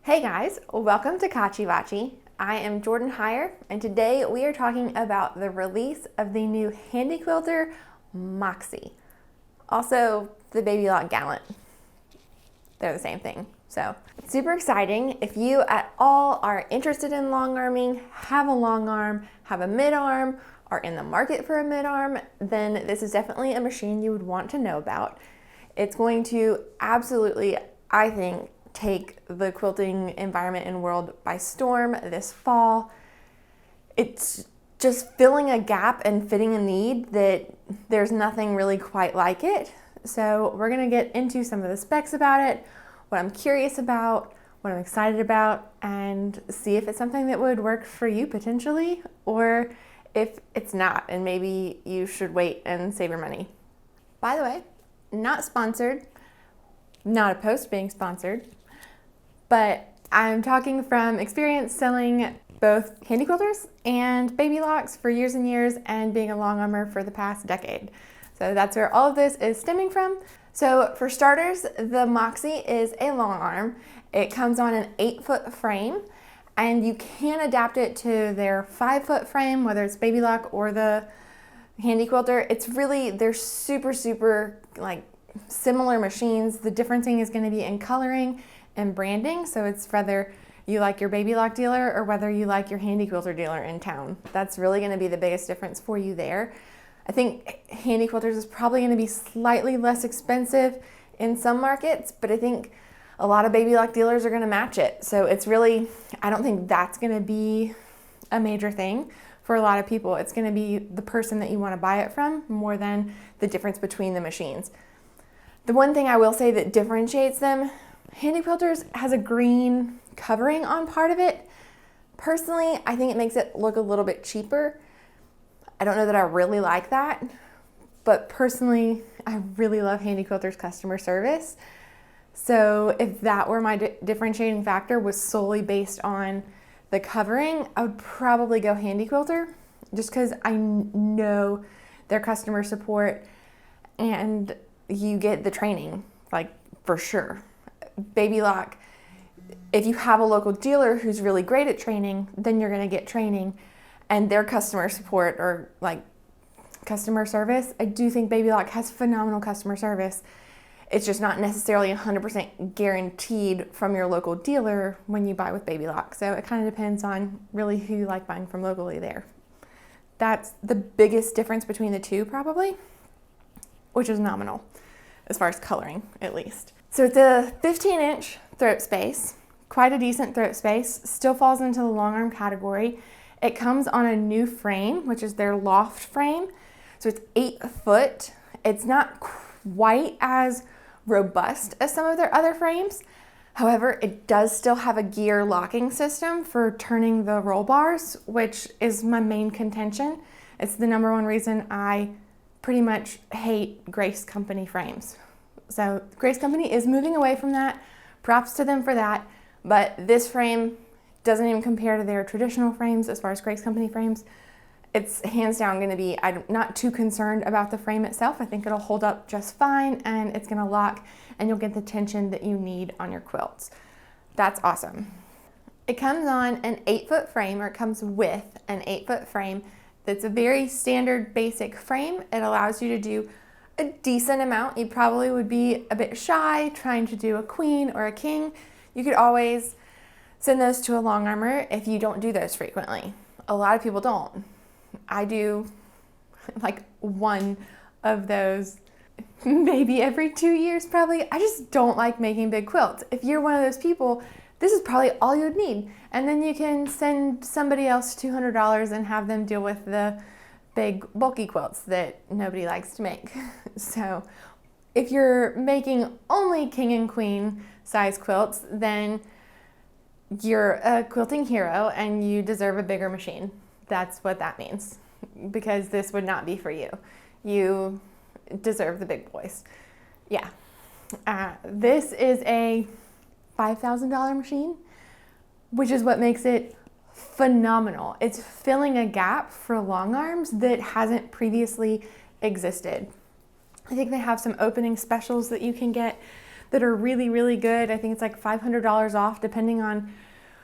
Hey guys, welcome to Kachi Vachi. I am Jordan Heyer, and today we are talking about the release of the new Handi quilter, Moxie. Also, the Babylock Gallant. They're the same thing. So, it's super exciting. If you at all are interested in long arming, have a long arm, have a mid arm, are in the market for a mid arm, then this is definitely a machine you would want to know about. It's going to absolutely, I think, take the quilting environment and world by storm this fall. It's just filling a gap and fitting a need that there's nothing really quite like it. So we're gonna get into some of the specs about it, what I'm curious about, what I'm excited about, and see if it's something that would work for you potentially, or if it's not, and maybe you should wait and save your money. By the way, not sponsored, not opposed to being sponsored, but I'm talking from experience selling both Handi quilters and Babylocks for years and years, and being a long armer for the past decade. So that's where all of this is stemming from. So for starters, the Moxie is a long arm. It comes on an 8-foot frame, and you can adapt it to their 5-foot frame, whether it's Babylock or the Handi quilter. It's really, they're super like similar machines. The difference is going to be in coloring and branding. So it's whether you like your Babylock dealer or whether you like your Handi quilter dealer in town. That's really going to be the biggest difference for you there. I think Handi quilters is probably going to be slightly less expensive in some markets, but I think a lot of Babylock dealers are going to match it. So it's really, I don't think that's going to be a major thing for a lot of people. It's going to be the person that you want to buy it from more than the difference between the machines. The one thing I will say that differentiates them, Handi quilters has a green covering on part of it. Personally, I think it makes it look a little bit cheaper. I don't know that I really like that, but personally, I really love Handi quilters customer service. So if that were my differentiating factor was solely based on the covering, I would probably go Handi quilter, just because I know their customer support and you get the training, like, for sure. Babylock, if you have a local dealer who's really great at training, then you're going to get training, and their customer support or like customer service, I do think Babylock has phenomenal customer service. It's just not necessarily 100% guaranteed from your local dealer when you buy with Babylock. So it kind of depends on really who you like buying from locally there. That's the biggest difference between the two probably, which is nominal as far as coloring at least. So it's a 15-inch throat space, quite a decent throat space, still falls into the long arm category. It comes on a new frame, which is their loft frame. So it's 8 foot. It's not quite as robust as some of their other frames. However, it does still have a gear locking system for turning the roll bars, which is my main contention. It's the number one reason I pretty much hate Grace Company frames. So Grace Company is moving away from that. Props to them for that. But this frame doesn't even compare to their traditional frames as far as Grace Company frames. It's hands down going to be, I'm not too concerned about the frame itself. I think it'll hold up just fine, and it's going to lock, and you'll get the tension that you need on your quilts. That's awesome. It comes on an 8-foot frame, or it comes with an 8-foot frame. That's a very standard basic frame. It allows you to do a decent amount. You probably would be a bit shy trying to do a queen or a king. You could always send those to a long armer if you don't do those frequently. A lot of people don't. I do like one of those maybe every 2 years probably. I just don't like making big quilts. If you're one of those people, this is probably all you would need. And then you can send somebody else $200 and have them deal with the big bulky quilts that nobody likes to make. So if you're making only king and queen size quilts, then you're a quilting hero and you deserve a bigger machine. That's what that means, because this would not be for you. You deserve the big boys. Yeah. This is a $5,000 machine, which is what makes it phenomenal. It's filling a gap for long arms that hasn't previously existed. I think they have some opening specials that you can get that are really, really good. I think it's like $500 off depending on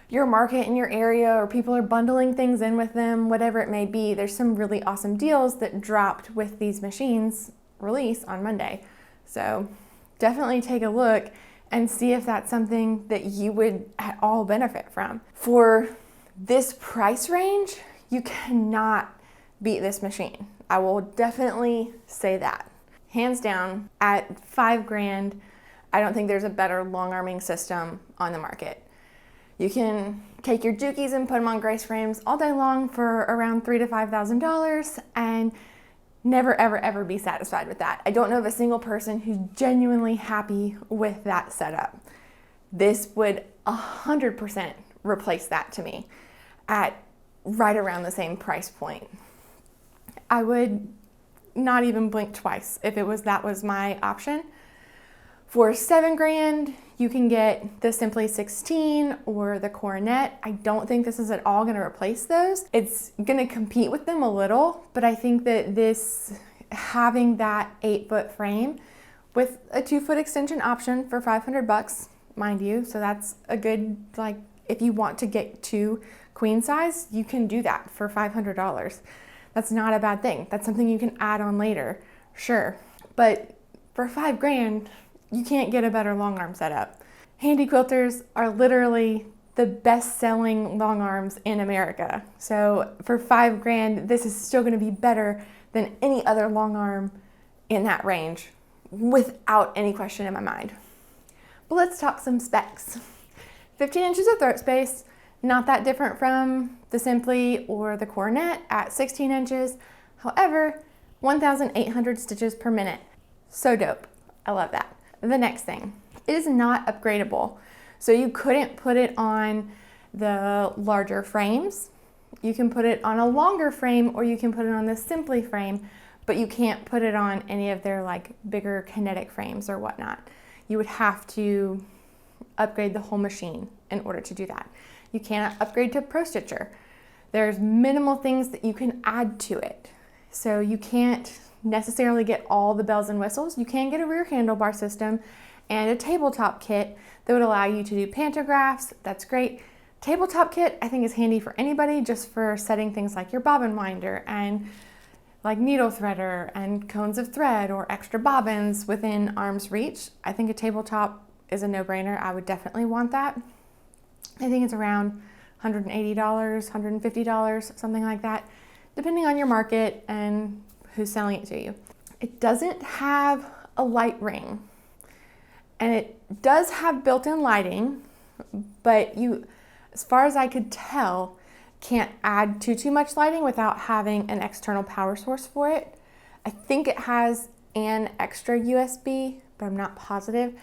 your market in your area, or people are bundling things in with them, whatever it may be. There's some really awesome deals that dropped with these machines release on Monday. So definitely take a look and see if that's something that you would at all benefit from. For this price range, you cannot beat this machine. I will definitely say that. Hands down, at $5,000, I don't think there's a better long arming system on the market. You can take your Jukies and put them on Grace frames all day long for around $3,000 to $5,000 and never, ever, ever be satisfied with that. I don't know of a single person who's genuinely happy with that setup. This would 100% replace that to me at right around the same price point. I would not even blink twice if that was my option. For $7,000, you can get the Simply 16 or the Coronet. I don't think this is at all going to replace those. It's going to compete with them a little, but I think that this, having that 8-foot frame with a 2-foot extension option for $500, mind you, so that's a good, like, if you want to get to queen size, you can do that for $500. That's not a bad thing. That's something you can add on later, sure. But for $5,000, you can't get a better long arm setup. Handi quilters are literally the best-selling long arms in America. So for $5,000, this is still going to be better than any other long arm in that range, without any question in my mind. But let's talk some specs. 15 inches of throat space, not that different from the Simply or the Coronet at 16 inches. However, 1,800 stitches per minute. So dope. I love that. The next thing, it is not upgradable. So you couldn't put it on the larger frames. You can put it on a longer frame, or you can put it on the Simply frame, but you can't put it on any of their like bigger kinetic frames or whatnot. You would have to upgrade the whole machine in order to do that. You cannot upgrade to Pro Stitcher. There's minimal things that you can add to it. So you can't necessarily get all the bells and whistles. You can get a rear handlebar system and a tabletop kit that would allow you to do pantographs. That's great. Tabletop kit I think is handy for anybody, just for setting things like your bobbin winder and like needle threader and cones of thread or extra bobbins within arm's reach. I think a tabletop is a no-brainer. I would definitely want that. I think it's around $180, $150, something like that, depending on your market and who's selling it to you. It doesn't have a light ring, and it does have built-in lighting, but you, as far as I could tell, can't add too much lighting without having an external power source for it. I think it has an extra USB, but I'm not positive.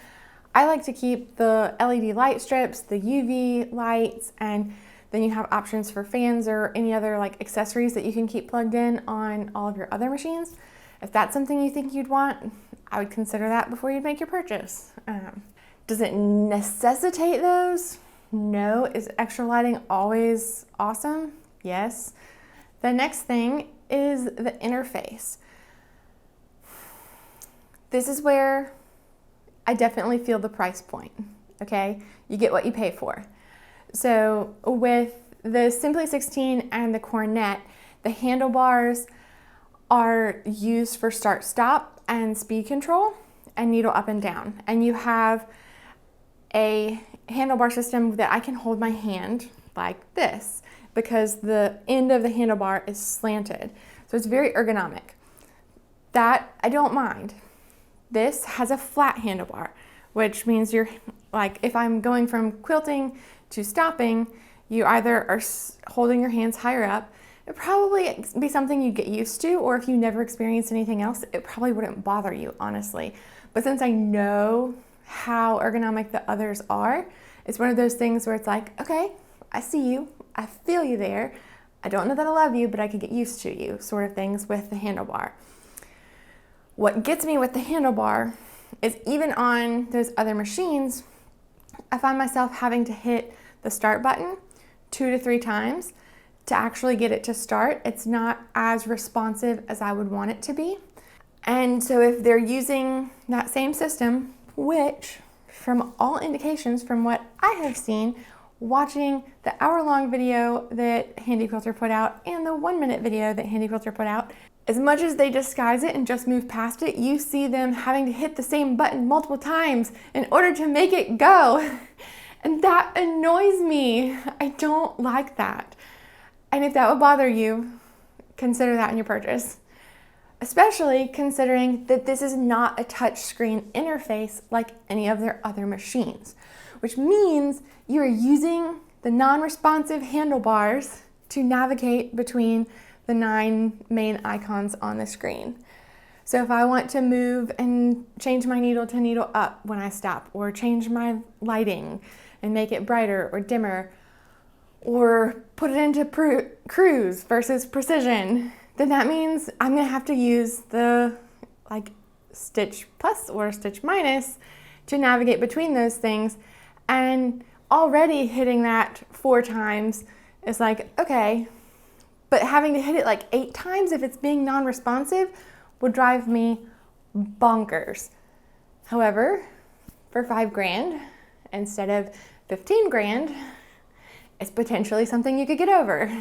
I like to keep the LED light strips, the UV lights, and then you have options for fans or any other like accessories that you can keep plugged in on all of your other machines. If that's something you think you'd want, I would consider that before you make your purchase. Does it necessitate those? No. Is extra lighting always awesome? Yes. The next thing is the interface. This is where I definitely feel the price point, okay? You get what you pay for. So with the Simply 16 and the Coronet, the handlebars are used for start-stop and speed control and needle up and down. And you have a handlebar system that I can hold my hand like this because the end of the handlebar is slanted. So it's very ergonomic. That I don't mind. This has a flat handlebar, which means you're like, if I'm going from quilting to stopping, you either are holding your hands higher up. It'd probably be something you get used to, or if you never experienced anything else, it probably wouldn't bother you, honestly. But since I know how ergonomic the others are, it's one of those things where it's like, okay, I see you, I feel you there. I don't know that I love you, but I could get used to you, sort of things with the handlebar. What gets me with the handlebar is even on those other machines, I find myself having to hit the start button 2 to 3 times to actually get it to start. It's not as responsive as I would want it to be. And so if they're using that same system, which from all indications, from what I have seen, watching the hour-long video that Handi Quilter put out and the 1-minute video that Handi Quilter put out, as much as they disguise it and just move past it, you see them having to hit the same button multiple times in order to make it go. And that annoys me. I don't like that. And if that would bother you, consider that in your purchase. Especially considering that this is not a touchscreen interface like any of their other machines, which means you are using the non-responsive handlebars to navigate between the 9 main icons on the screen. So if I want to move and change my needle to needle up when I stop, or change my lighting and make it brighter or dimmer, or put it into cruise versus precision, then that means I'm gonna have to use the stitch plus or stitch minus to navigate between those things. And already hitting that 4 times is like, okay, but having to hit it like 8 times if it's being non-responsive would drive me bonkers. However, for $5,000 instead of $15,000, it's potentially something you could get over.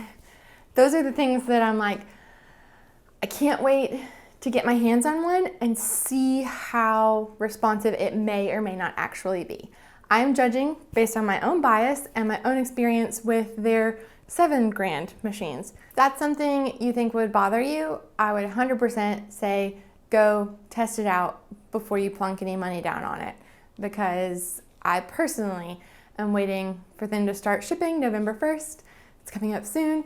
Those are the things that I'm like, I can't wait to get my hands on one and see how responsive it may or may not actually be. I'm judging based on my own bias and my own experience with their $7,000 machines. If that's something you think would bother you, I would 100% say go test it out before you plunk any money down on it, because I personally am waiting for them to start shipping November 1st. It's coming up soon,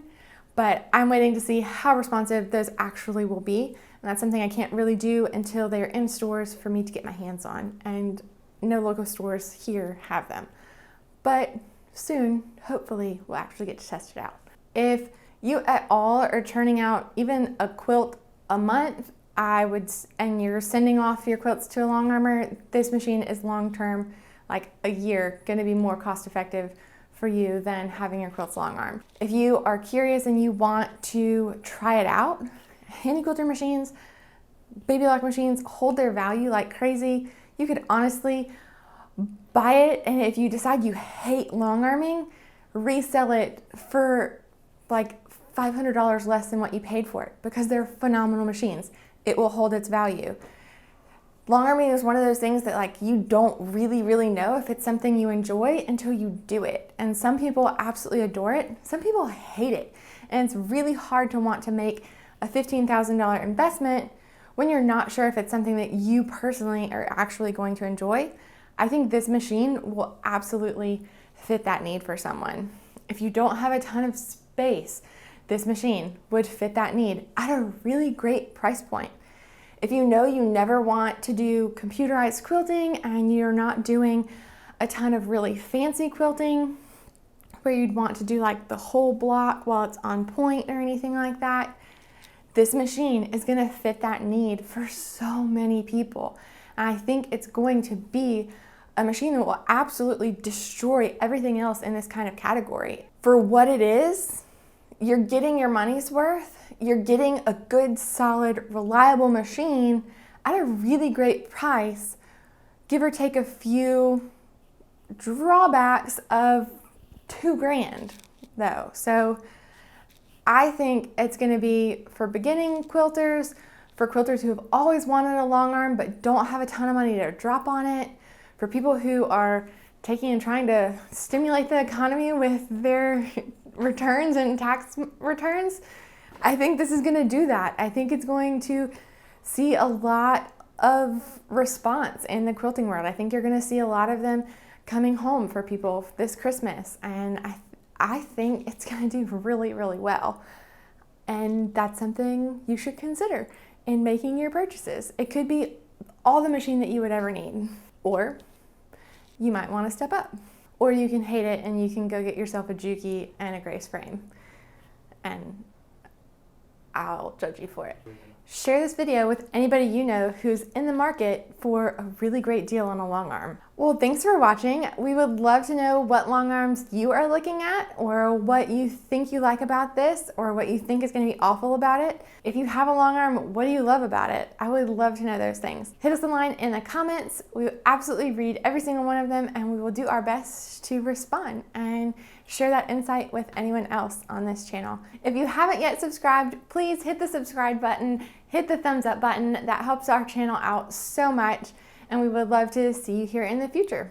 but I'm waiting to see how responsive those actually will be. And that's something I can't really do until they're in stores for me to get my hands on, and no local stores here have them. But soon, hopefully, we'll actually get to test it out. If you at all are turning out even a quilt a month, and you're sending off your quilts to a longarmer, this machine is long-term, like a year, gonna be more cost-effective for you than having your quilts longarm. If you are curious and you want to try it out, Handi Quilter machines, Babylock machines hold their value like crazy. You could honestly buy it, and if you decide you hate long arming, resell it for like $500 less than what you paid for it, because they're phenomenal machines. It will hold its value. Long arming is one of those things that like you don't really know if it's something you enjoy until you do it. And some people absolutely adore it. Some people hate it. And it's really hard to want to make a $15,000 investment when you're not sure if it's something that you personally are actually going to enjoy. I think this machine will absolutely fit that need for someone. If you don't have a ton of space, this machine would fit that need at a really great price point. If you know you never want to do computerized quilting and you're not doing a ton of really fancy quilting where you'd want to do like the whole block while it's on point or anything like that, this machine is going to fit that need for so many people. And I think it's going to be a machine that will absolutely destroy everything else in this kind of category. For what it is, you're getting your money's worth. You're getting a good, solid, reliable machine at a really great price, give or take a few drawbacks of $2,000 though. So I think it's going to be for beginning quilters, for quilters who have always wanted a long arm but don't have a ton of money to drop on it, for people who are taking and trying to stimulate the economy with their returns and tax returns. I think this is going to do that. I think it's going to see a lot of response in the quilting world. I think you're going to see a lot of them coming home for people this Christmas, and I think it's going to do really well. And that's something you should consider in making your purchases. It could be all the machine that you would ever need, or you might want to step up, or you can hate it and you can go get yourself a Juki and a Grace frame, and I'll judge you for it. Share this video with anybody you know who's in the market for a really great deal on a long arm. Well, thanks for watching. We would love to know what long arms you are looking at, or what you think you like about this, or what you think is going to be awful about it. If you have a long arm, what do you love about it? I would love to know those things. Hit us a line in the comments. We absolutely read every single one of them, and we will do our best to respond and share that insight with anyone else on this channel. If you haven't yet subscribed, please hit the subscribe button, hit the thumbs up button. That helps our channel out so much. And we would love to see you here in the future.